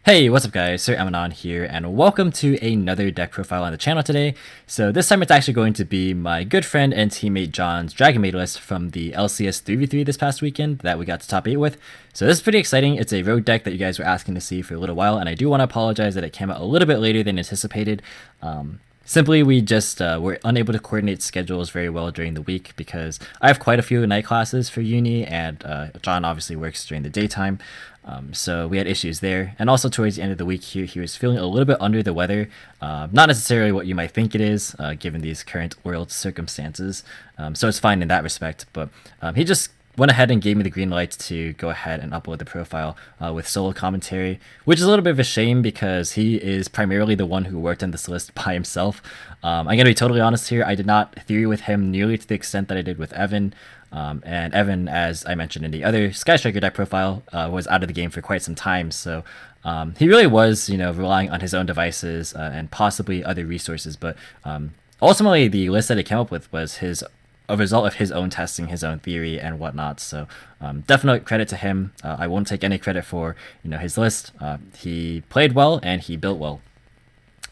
Hey, what's up guys, Sir Emanon here, and welcome to another deck profile on the channel today. So this time it's actually going to be my good friend and teammate John's Dragonmaid list from the LCS 3v3 this past weekend that we got to top 8 with. So this is pretty exciting. It's a rogue deck that you guys were asking to see for a little while, and I do want to apologize that it came out a little bit later than anticipated. Simply, we just were unable to coordinate schedules very well during the week because I have quite a few night classes for uni, and John obviously works during the daytime. So we had issues there. And also towards the end of the week, he was feeling a little bit under the weather. Not necessarily what you might think it is, given these current world circumstances. So it's fine in that respect. But he just went ahead and gave me the green light to go ahead and upload the profile with solo commentary, which is a little bit of a shame because he is primarily the one who worked on this list by himself. I'm going to be totally honest here. I did not theory with him nearly to the extent that I did with Evan. And Evan, as I mentioned in the other Sky Striker deck profile, was out of the game for quite some time. So he really was, relying on his own devices and possibly other resources. But ultimately, the list that he came up with was a result of his own testing, his own theory, and whatnot. So definite credit to him. I won't take any credit for his list. He played well and he built well.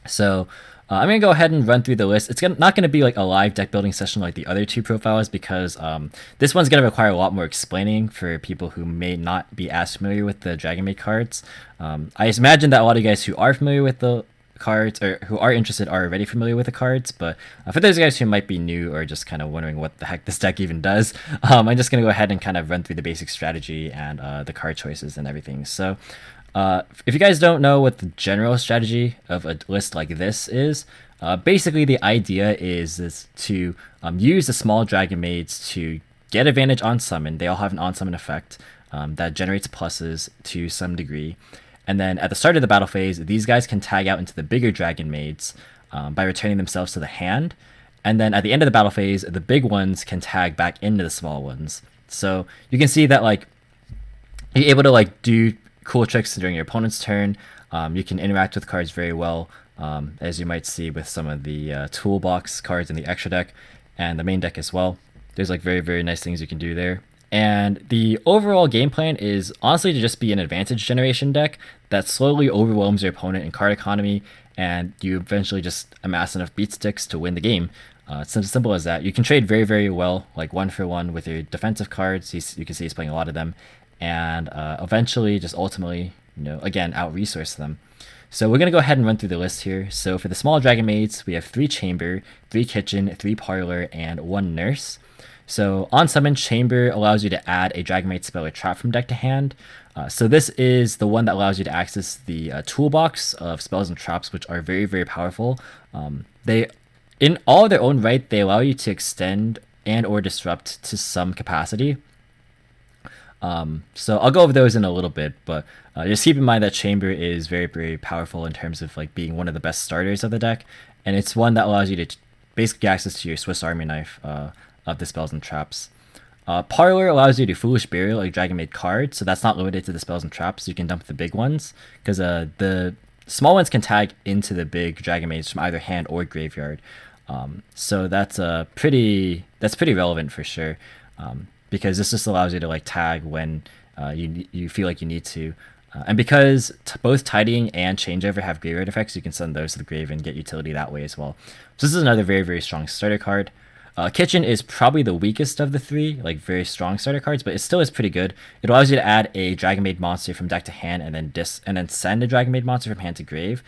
So I'm going to go ahead and run through the list. It's not going to be like a live deck building session like the other two profiles because this one's going to require a lot more explaining for people who may not be as familiar with the Dragonmaid cards. I imagine that a lot of you guys who are familiar with the cards or who are interested are already familiar with the cards, but for those guys who might be new or just kind of wondering what the heck this deck even does, I'm just going to go ahead and kind of run through the basic strategy and the card choices and everything. So if you guys don't know what the general strategy of a list like this is, basically the idea is to use the small Dragonmaids to get advantage on summon. They all have an on summon effect that generates pluses to some degree. And then at the start of the battle phase, these guys can tag out into the bigger Dragonmaids by returning themselves to the hand. And then at the end of the battle phase, the big ones can tag back into the small ones. So you can see that you're able to do cool tricks during your opponent's turn. You can interact with cards very well, as you might see with some of the toolbox cards in the extra deck and the main deck as well. There's very, very nice things you can do there. And the overall game plan is honestly to just be an advantage generation deck that slowly overwhelms your opponent in card economy, and you eventually just amass enough beat sticks to win the game. It's as simple as that. You can trade very, very well, like 1-for-1 with your defensive cards. You can see he's playing a lot of them, and eventually just ultimately, again, out-resource them. So we're going to go ahead and run through the list here. So for the small Dragonmaids, we have 3 Chamber, 3 Kitchen, 3 Parlor, and 1 Nurse. So on summon, Chamber allows you to add a Dragonmaid spell or trap from deck to hand. So this is the one that allows you to access the toolbox of spells and traps, which are very, very powerful. They, in all their own right, they allow you to extend and or disrupt to some capacity. So I'll go over those in a little bit, but just keep in mind that Chamber is very, very powerful in terms of being one of the best starters of the deck, and it's one that allows you to basically access to your Swiss Army knife of the spells and traps. Parlor allows you to Foolish Burial like Dragonmaid card, so that's not limited to the spells and traps. You can dump the big ones because the small ones can tag into the big Dragonmaids from either hand or graveyard. So that's pretty relevant for sure. Because this just allows you to tag when you feel like you need to. And because both Tidying and Changeover have graveyard effects, you can send those to the grave and get utility that way as well. So this is another very, very strong starter card. Kitchen is probably the weakest of the 3, very strong starter cards, but it still is pretty good. It allows you to add a Dragonmaid monster from deck to hand and then send a Dragonmaid monster from hand to grave.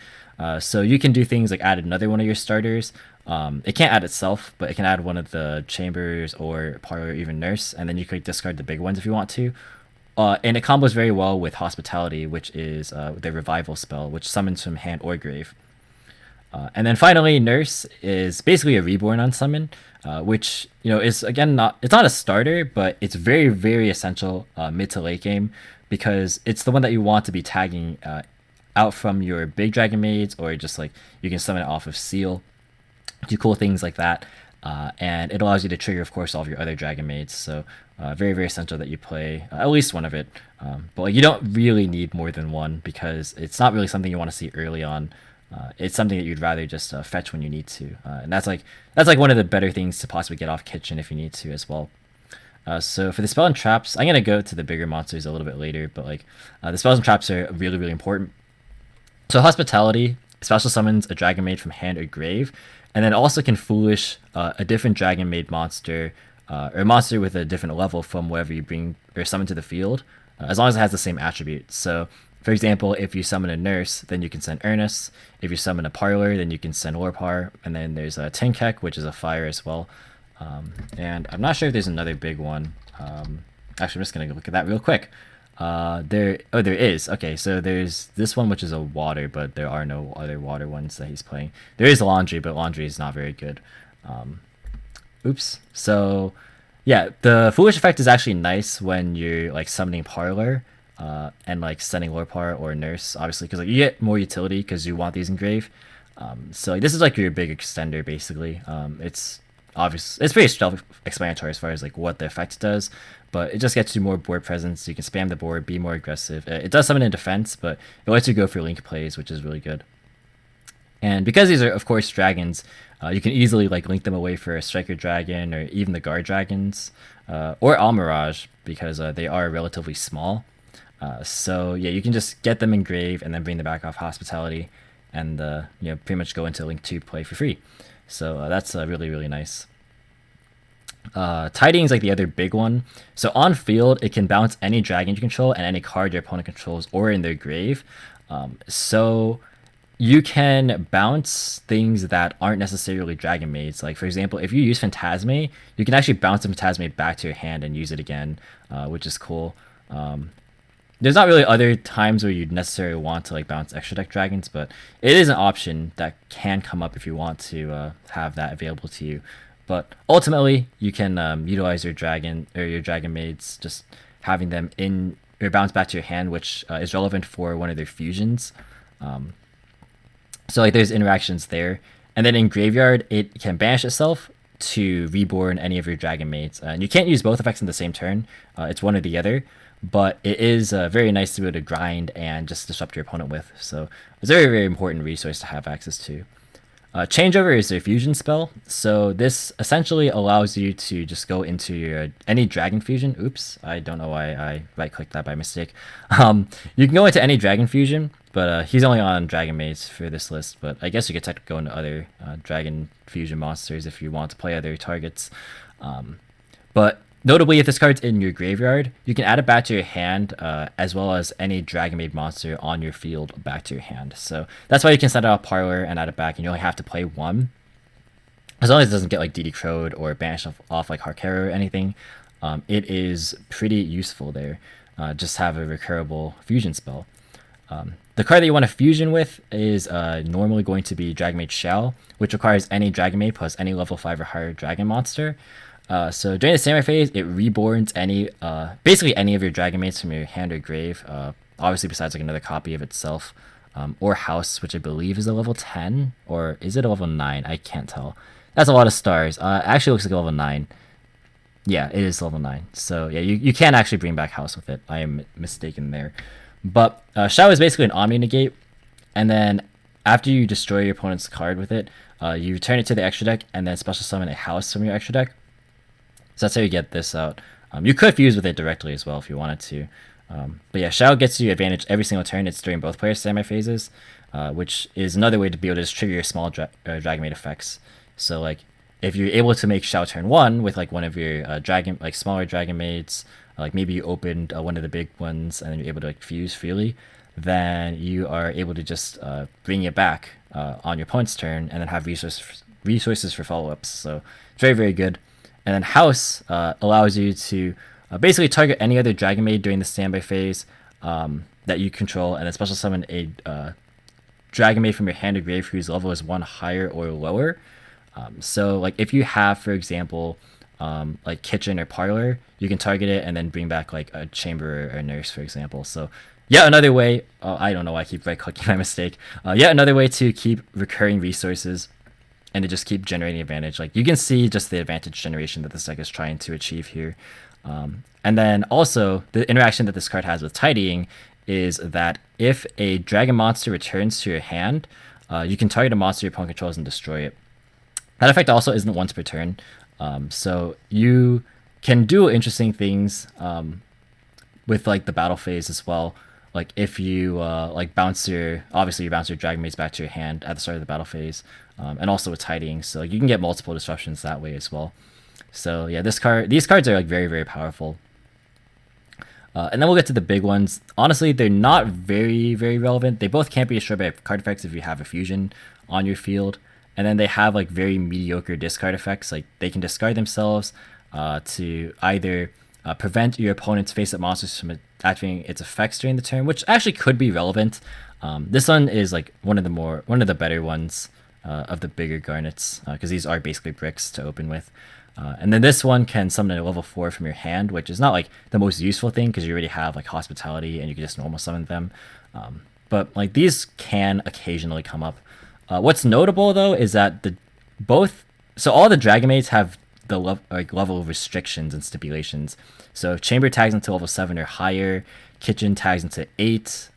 So you can do things like add another one of your starters. It can't add itself, but it can add one of the Chambers or Parlor or even Nurse, and then you could discard the big ones if you want to. And it combos very well with Hospitality, which is the Revival spell, which summons from hand or grave. And then finally, Nurse is basically a reborn on summon, which is again it's not a starter, but it's very, very essential mid to late game because it's the one that you want to be tagging out from your big Dragonmaids, or just you can summon it off of Seal, do cool things like that. And it allows you to trigger, of course, all of your other Dragonmaids. So very, very essential that you play at least one of it. But you don't really need more than one because it's not really something you want to see early on. It's something that you'd rather just fetch when you need to, and that's one of the better things to possibly get off Kitchen if you need to as well. So for the spell and traps, I'm gonna go to the bigger monsters a little bit later, but the spells and traps are really, really important. So Hospitality special summons a Dragonmaid from hand or grave, and then also can foolish a different Dragonmaid monster or a monster with a different level from wherever you bring or summon to the field, as long as it has the same attribute. So, for example, if you summon a Nurse, then you can send Ernest. If you summon a Parlor, then you can send Lorpar. And then there's a Tinkek, which is a fire as well. And I'm not sure if there's another big one. Actually, I'm just gonna look at that real quick. There is. Okay, so there's this one which is a water, but there are no other water ones that he's playing. There is Laundry, but Laundry is not very good. Oops. So yeah, the foolish effect is actually nice when you're like summoning Parlor, and like sending Lorpar or Nurse, obviously, because like you get more utility because you want these engraved. So like, this is like your big extender basically. It's obvious. It's pretty self-explanatory as far as like what the effect does, but it just gets you more board presence. You can spam the board, be more aggressive. It does summon in defense, but it lets you go for link plays, which is really good. And because these are, of course, dragons, you can easily like link them away for a Striker Dragon or even the Guard Dragons, or Almirage, because they are relatively small. So yeah, you can just get them engraved and then bring them back off Hospitality, and pretty much go into Link 2 play for free. So that's really, really nice. Tidying is like the other big one. So on field, it can bounce any dragon you control and any card your opponent controls or in their grave. So you can bounce things that aren't necessarily Dragonmaids. Like, for example, if you use Phantasme, you can actually bounce the Phantasme back to your hand and use it again, which is cool. There's not really other times where you'd necessarily want to like bounce extra deck dragons, but it is an option that can come up if you want to have that available to you. But ultimately, you can utilize your dragon or your Dragonmaids, just having them in or bounce back to your hand, which is relevant for one of their fusions. So like there's interactions there, and then in graveyard it can banish itself to reborn any of your Dragonmaids, and you can't use both effects in the same turn. It's one or the other, but it is very nice to be able to grind and just disrupt your opponent with. So it's a very, very important resource to have access to. Changeover is a fusion spell, so this essentially allows you to just go into your any dragon fusion. Oops, I don't know why I right-clicked that by mistake. You can go into any dragon fusion, but he's only on Dragonmaids for this list, but I guess you could technically go into other dragon fusion monsters if you want to play other targets. But notably, if this card's in your graveyard, you can add it back to your hand, as well as any Dragonmaid monster on your field back to your hand. So that's why you can send out a Parlor and add it back, and you only have to play one. As long as it doesn't get like DD Crowed or banished off like Harkera or anything, it is pretty useful there. Just have a recurable fusion spell. The card that you want to fusion with is normally going to be Dragonmaid Shell, which requires any Dragonmaid plus any level 5 or higher dragon monster. So during the standby phase, it reborns any, basically any of your Dragonmaids from your hand or grave, obviously besides like another copy of itself, or House, which I believe is a level 10, or is it a level 9? I can't tell. That's a lot of stars. Actually looks like a level 9. Yeah, it is level 9. So yeah, you can actually bring back House with it. I am mistaken there. But Shao is basically an Omni Negate, and then after you destroy your opponent's card with it, you return it to the extra deck, and then special summon a House from your extra deck. So that's how you get this out. You could fuse with it directly as well if you wanted to. But yeah, Shao gets you advantage every single turn. It's during both players' standby phases, which is another way to be able to just trigger your small Dragonmaid effects. So like, if you're able to make Shao turn 1 with like one of your smaller Dragonmaids, like maybe you opened one of the big ones and then you're able to like fuse freely, then you are able to just bring it back on your opponent's turn and then have resources for follow-ups. So it's very, very good. And then House allows you to basically target any other Dragonmaid during the standby phase that you control, and then special summon a Dragonmaid from your hand or grave whose level is 1 higher or lower. So like if you have, for example, like Kitchen or Parlor, you can target it and then bring back like a Chamber or a Nurse, for example. So yet another way, I don't know why I keep right-clicking my mistake, yet another way to keep recurring resources and to just keep generating advantage. Like you can see just the advantage generation that this deck is trying to achieve here. And then also the interaction that this card has with Tidying is that if a dragon monster returns to your hand, you can target a monster your opponent controls and destroy it. That effect also isn't once per turn. So you can do interesting things with like the battle phase as well, like if you like bounce your obviously you bounce your Dragonmaids back to your hand at the start of the battle phase, and also with tiding, so you can get multiple disruptions that way as well. So yeah, these cards are like very very powerful. And then we'll get to the big ones. Honestly, they're not very very relevant. They both can't be destroyed by card effects if you have a fusion on your field, and then they have like very mediocre discard effects. Like they can discard themselves to either prevent your opponent's face-up monsters from activating its effects during the turn, which actually could be relevant. This one is like one of the better ones of the bigger garnets, because these are basically bricks to open with. And then this one can summon a level 4 from your hand, which is not like the most useful thing because you already have like hospitality and you can just normal summon them. But like these can occasionally come up. What's notable though is that all the Dragonmaids have the level of restrictions and stipulations. So chamber tags into level 7 or higher, kitchen tags into 8,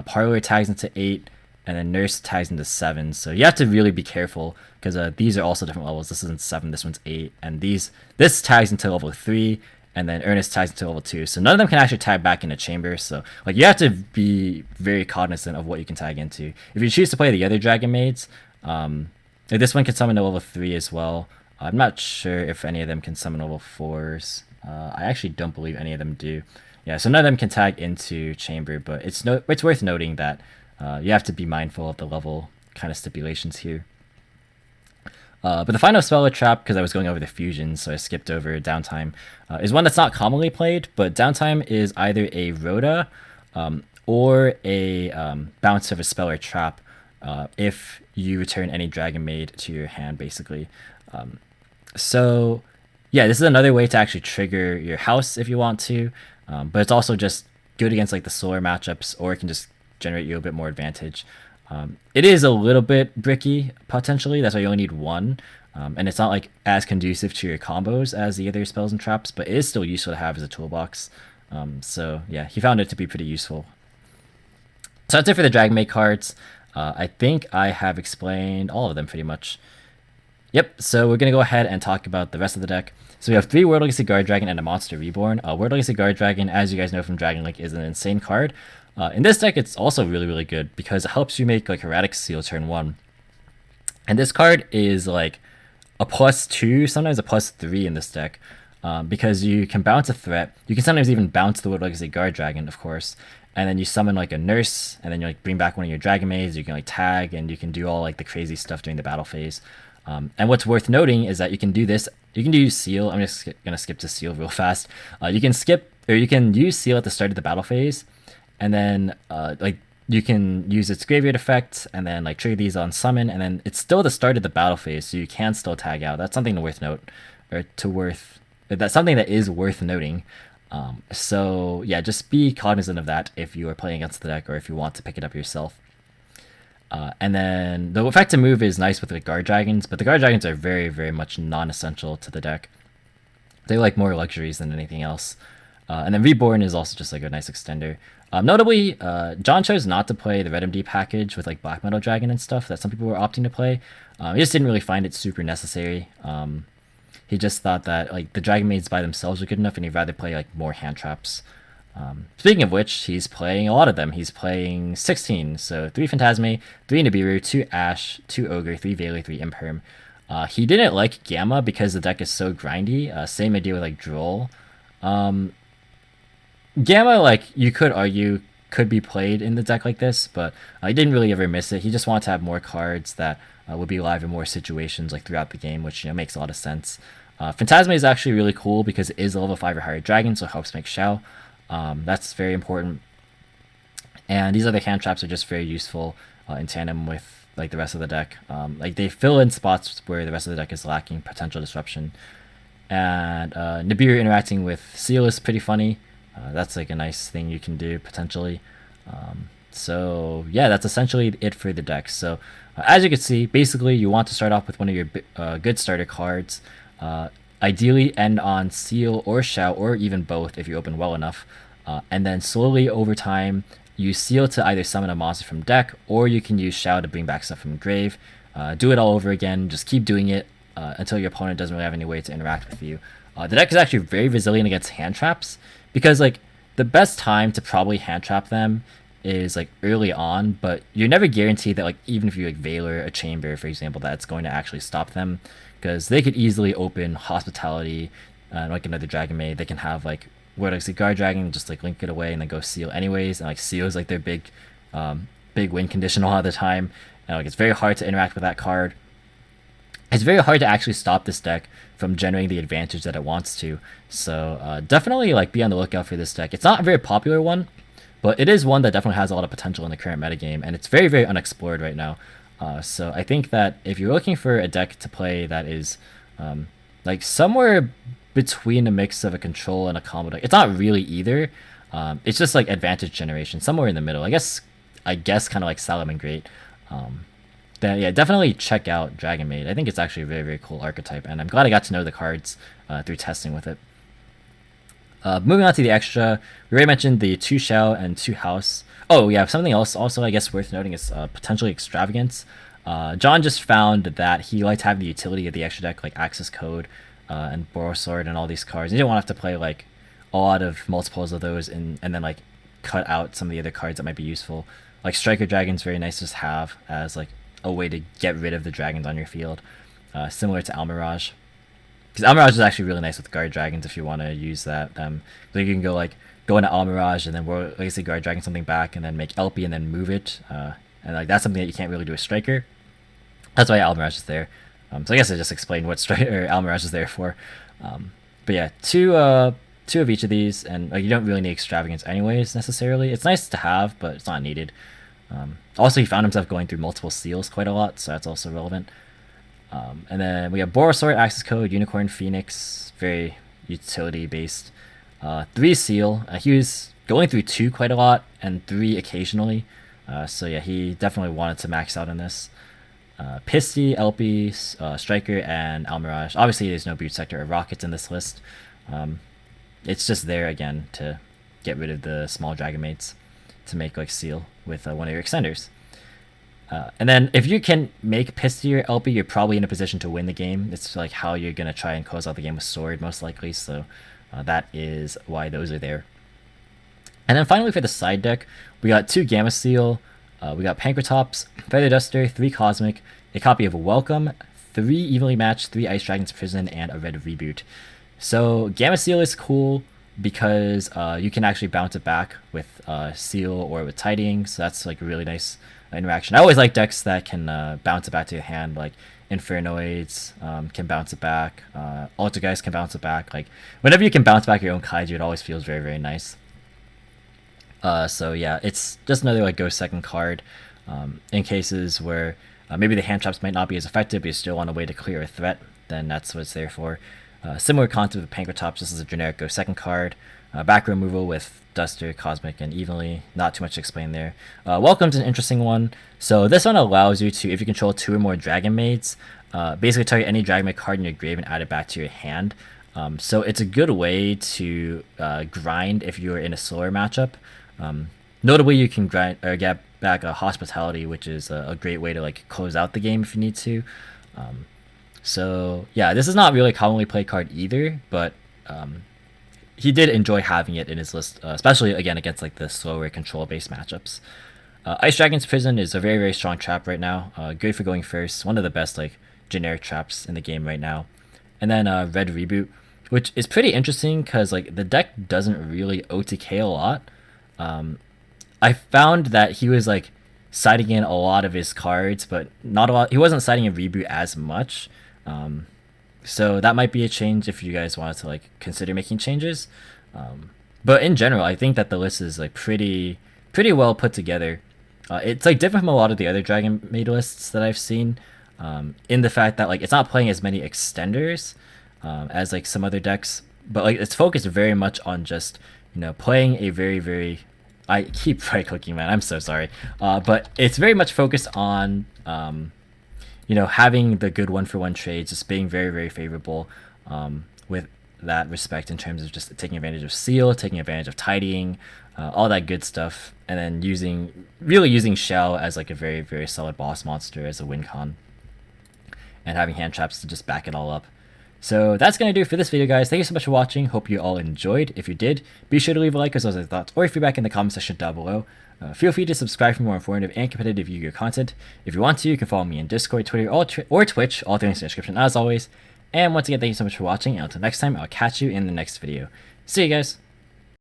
parlor tags into 8, and then nurse tags into 7. So you have to really be careful because these are also different levels. This isn't 7, this one's 8, and this tags into level 3, and then Earnest tags into level 2. So none of them can actually tag back into chamber. So like you have to be very cognizant of what you can tag into. If you choose to play the other Dragonmaids, this one can summon to level 3 as well. I'm not sure if any of them can summon level 4s. I actually don't believe any of them do. Yeah, so none of them can tag into chamber, but it's worth noting that you have to be mindful of the level kind of stipulations here. But the final spell trap, because I was going over the fusions, so I skipped over downtime, is one that's not commonly played, but downtime is either a Rhoda or a bounce of a spell or trap if you return any Dragonmaid to your hand, basically. So yeah, this is another way to actually trigger your house if you want to, but it's also just good against like the solar matchups, or it can just generate you a bit more advantage. It is a little bit bricky potentially, that's why you only need one, and it's not like as conducive to your combos as the other spells and traps, but it is still useful to have as a toolbox. So yeah, he found it to be pretty useful. So that's it for the Dragonmaid cards. I think I have explained all of them pretty much. Yep, so we're going to go ahead and talk about the rest of the deck. So we have 3 World Legacy Guard Dragon and a Monster Reborn. World Legacy Guard Dragon, as you guys know from Dragon Link, is an insane card. In this deck, it's also really, really good because it helps you make like Erratic Seal turn 1. And this card is like a +2, sometimes a +3 in this deck, because you can bounce a threat. You can sometimes even bounce the World Legacy Guard Dragon, of course. And then you summon like a nurse, and then you like bring back one of your Dragonmaids. You can like tag, and you can do all like the crazy stuff during the battle phase. And what's worth noting is that you can do this. You can do Seal. I'm just gonna skip to Seal real fast. You can use Seal at the start of the battle phase, and then like you can use its graveyard effect, and then like trigger these on summon, and then it's still the start of the battle phase, so you can still tag out. That's something that's something that is worth noting. So yeah, just be cognizant of that if you are playing against the deck, or if you want to pick it up yourself. And then the effective move is nice with the Guard Dragons, but the Guard Dragons are very, very much non-essential to the deck. They're like more luxuries than anything else. And then Reborn is also just like a nice extender. Notably, John chose not to play the Red MD package with like Black Metal Dragon and stuff that some people were opting to play. He just didn't really find it super necessary. He just thought that like the Dragonmaids by themselves were good enough, and he'd rather play like more hand traps. Speaking of which, he's playing a lot of them. He's playing 16, so 3 Phantasme, 3 Nibiru, 2 Ash, 2 Ogre, 3 Veiler, 3 Imperm. He didn't like Gamma because the deck is so grindy. Same idea with like Droll. Gamma, like you could argue, could be played in the deck like this, but he didn't really ever miss it. He just wanted to have more cards that would be live in more situations like throughout the game, which makes a lot of sense. Phantasme is actually really cool because it is a level 5 or higher dragon, so it helps make Shao. That's very important. And these other hand traps are just very useful in tandem with like the rest of the deck. Like they fill in spots where the rest of the deck is lacking potential disruption. And Nibiru interacting with Seal is pretty funny. That's like a nice thing you can do potentially. So yeah, that's essentially it for the deck. So as you can see, basically you want to start off with one of your good starter cards. Ideally end on Seal or Shao, or even both if you open well enough. And then slowly over time, use Seal to either summon a monster from deck, or you can use Shao to bring back stuff from grave. Do it all over again. Just keep doing it until your opponent doesn't really have any way to interact with you. The deck is actually very resilient against hand traps, because like the best time to probably hand trap them is like early on, but you're never guaranteed that like even if you like Valor a chamber, for example, that's going to actually stop them, because they could easily open hospitality, like another Dragonmaid. They can have like where like the guard dragon, just like link it away and then go seal anyways, and like seal is like their big win condition a lot of the time, and like it's very hard to interact with that card. It's very hard to actually stop this deck from generating the advantage that it wants to. So definitely like be on the lookout for this deck. It's not a very popular one, but it is one that definitely has a lot of potential in the current metagame, and it's very, very unexplored right now. So I think that if you're looking for a deck to play that is like somewhere between a mix of a control and a combo deck, it's not really either. It's just like advantage generation, somewhere in the middle. I guess kind of like Salamangreat. Then yeah, definitely check out Dragonmaid. I think it's actually a very, very cool archetype, and I'm glad I got to know the cards through testing with it. Moving on to the extra, we already mentioned the 2 Shell and 2 House. Oh yeah, something else also I guess worth noting is potentially Extravagance. John just found that he liked having the utility of the extra deck, like Access Code and Borrow Sword and all these cards. He didn't want to have to play like a lot of multiples of those and then like cut out some of the other cards that might be useful. Like Striker Dragon's very nice to just have as like a way to get rid of the dragons on your field, similar to Almirage. Because Almirage is actually really nice with guard dragons if you want to use that. So you can go into Almirage and then World Legacy Guard Dragon something back and then make LP and then move it. And like that's something that you can't really do with Striker. That's why Almirage is there. So I guess I just explained what Almirage is there for. But yeah, two of each of these, and like you don't really need Extravagance anyways necessarily. It's nice to have, but it's not needed. Also, he found himself going through multiple seals quite a lot, so that's also relevant. And then we have Borrow Sword, Access Code, Unicorn, Phoenix, very utility based. 3 seal. He was going through 2 quite a lot and 3 occasionally. So yeah, he definitely wanted to max out on this. Pisty, LP, Striker, and Almirage. Obviously, there's no Boot Sector or Rockets in this list. It's just there again to get rid of the small Dragonmaids to make like seal with one of your extenders. And then if you can make Pisty or LP, you're probably in a position to win the game. It's like how you're going to try and close out the game with Sword most likely. So that is why those are there. And then finally for the side deck, we got 2 Gamma Seal, we got Pankratops, Feather Duster, 3 Cosmic, a copy of Welcome, 3 Evenly Matched, 3 Ice Dragon's Prison, and a Red Reboot. So Gamma Seal is cool because you can actually bounce it back with Seal or with Tidying, so that's like a really nice interaction. I always like decks that can bounce it back to your hand, like Infernoids can bounce it back, Altergeist can bounce it back. Like whenever you can bounce back your own Kaiju, it always feels very, very nice. So yeah, it's just another like go second card in cases where maybe the hand traps might not be as effective, but you still want a way to clear a threat, then that's what it's there for. Similar concept with Pankratops, this is a generic go second card. Back removal with Duster, Cosmic, and Evenly. Not too much to explain there. Welcome's an interesting one. So this one allows you to, if you control 2 or more Dragonmaids, basically target any Dragonmaid card in your grave and add it back to your hand. So it's a good way to grind if you're in a slower matchup. Notably, you can grind or get back a Hospitality, which is a great way to like close out the game if you need to. So yeah, this is not really a commonly played card either, but he did enjoy having it in his list, especially again against like the slower control-based matchups. Ice Dragon's Prison is a very, very strong trap right now. Good for going first. One of the best like generic traps in the game right now. And then Red Reboot, which is pretty interesting because like the deck doesn't really OTK a lot. I found that he was like siding in a lot of his cards, but not a lot. He wasn't siding in Reboot as much. So that might be a change if you guys wanted to like consider making changes. But in general, I think that the list is like pretty well put together. It's like different from a lot of the other Dragonmaid lists that I've seen, in the fact that like it's not playing as many extenders as like some other decks, but like it's focused very much on just playing a very I keep right clicking, man. I'm so sorry. But it's very much focused on having the good 1-for-1 trades, just being very favorable with that respect in terms of just taking advantage of Seal, taking advantage of Tidying, all that good stuff, and then using Shell as like a very solid boss monster as a win con, and having hand traps to just back it all up. So that's going to do it for this video, guys. Thank you so much for watching. Hope you all enjoyed. If you did, be sure to leave a like as well as your thoughts or feedback in the comment section down below. Feel free to subscribe for more informative and competitive Yu-Gi-Oh content. If you want to, you can follow me on Discord, Twitter, or Twitch, all things in the description as always. And once again, thank you so much for watching, and until next time, I'll catch you in the next video. See you guys!